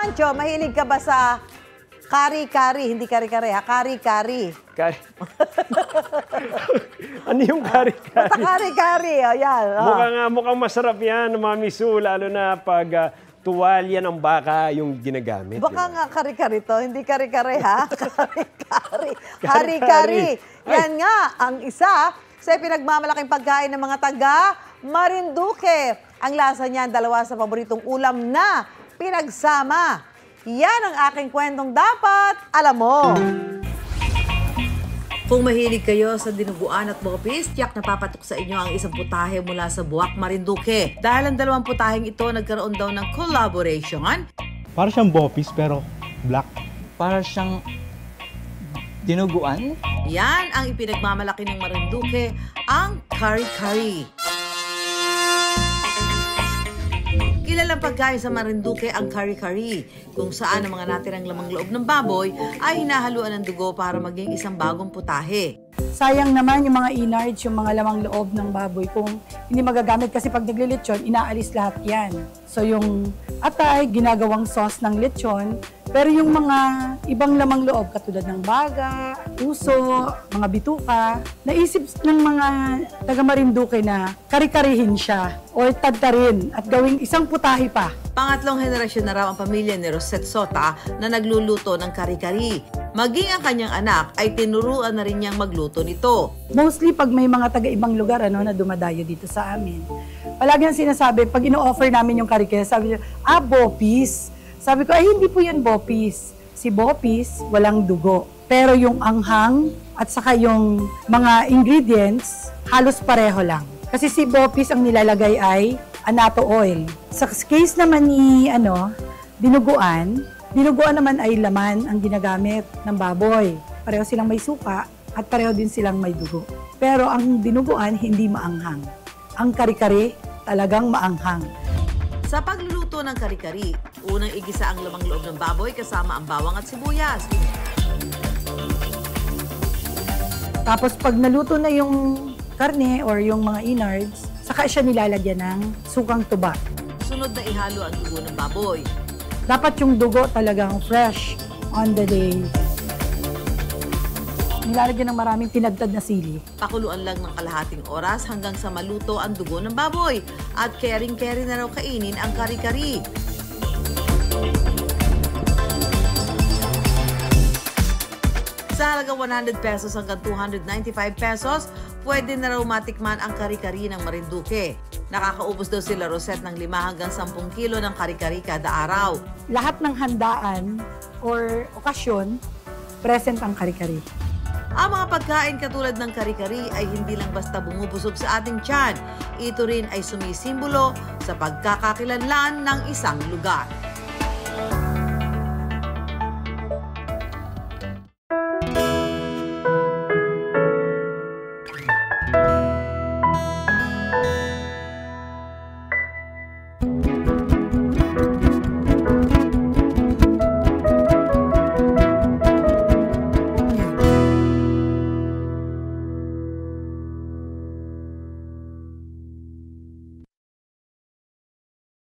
Pancho, mahilig ka ba sa kari-kari? Hindi kari-kari, ha? Kari-kari. Ano yung kari-kari? Basta kari-kari, ayan. Mukhang masarap yan, Mami Su, lalo na pag tuwalya ng baka yung ginagamit. Baka nga kari-kari to, hindi kari-kari, ha? Kari-kari. Kari-kari. Yan nga, ang isa sa pinagmamalaking pagkain ng mga taga Marinduque. Ang lasa niyan, dalawa sa paboritong ulam na pinagsama. Yan ang aking kwentong dapat alam mo. Kung mahilig kayo sa dinuguan at bopis, tiyak napapatok sa inyo ang isang putahe mula sa Buwak, Marinduque. Dahil ang dalawang putaheng ito nagkaroon daw ng collaboration. Para siyang bopis pero black. Para siyang dinuguan? Yan ang ipinagmamalaki ng Marinduque, ang kari-kari. Kilalang pagkain sa Marinduque ang kari-kari, kung saan ang mga natirang lamang loob ng baboy ay hinahaluan ng dugo para maging isang bagong putahe. Sayang naman yung mga innards, yung mga lamang loob ng baboy kung hindi magagamit kasi pag naglilitsyon, inaalis lahat yan. So yung atay, ginagawang sauce ng lechon, pero yung mga ibang lamang loob katulad ng baga, puso, mga bituka, naisip ng mga taga Marinduque na kari-karihin siya o tadtarin at gawing isang putahe pa. Pangatlong henerasyon na raw ang pamilya ni Rosette Sota na nagluluto ng kari-kari. Maging ang kanyang anak ay tinuruan na rin niyang magluto nito. Mostly pag may mga taga-ibang lugar na dumadayo dito sa amin, palagi ang sinasabi, pag ino-offer namin yung kari-kari, sabi niya, bopis. Sabi ko, ay hindi po yan bopis. Si bopis, walang dugo. Pero yung anghang at saka yung mga ingredients, halos pareho lang. Kasi si bopis ang nilalagay ay annatto oil. Sa case naman ni dinuguan naman ay laman ang ginagamit ng baboy. Pareho silang may suka at pareho din silang may dugo. Pero ang dinuguan hindi maanghang. Ang kari-kari talagang maanghang. Sa pagluluto ng kari-kari, unang igisa ang lamang loob ng baboy kasama ang bawang at sibuyas. Tapos pag naluto na yung karne or yung mga innards, saka siya nilalagyan ng sukang tuba. Sunod na ihalo ang dugo ng baboy. Dapat yung dugo talagang fresh on the day. Nilalagyan ng maraming tinadtad na sili. Pakuluan lang ng kalahating oras hanggang sa maluto ang dugo ng baboy. At kering-keri na raw kainin ang kari-kari. Sa halagang 100 pesos hanggang 295 pesos, pwede na raw matikman ang kari-kari ng Marinduque. Nakakaubos daw sila Rosette ng 5 hanggang 10 kilo ng kari-kari kada araw. Lahat ng handaan or okasyon, present ang kari-kari. Ang mga pagkain katulad ng kari-kari ay hindi lang basta bumubusog sa ating tiyan. Ito rin ay sumisimbolo sa pagkakakilanlan ng isang lugar.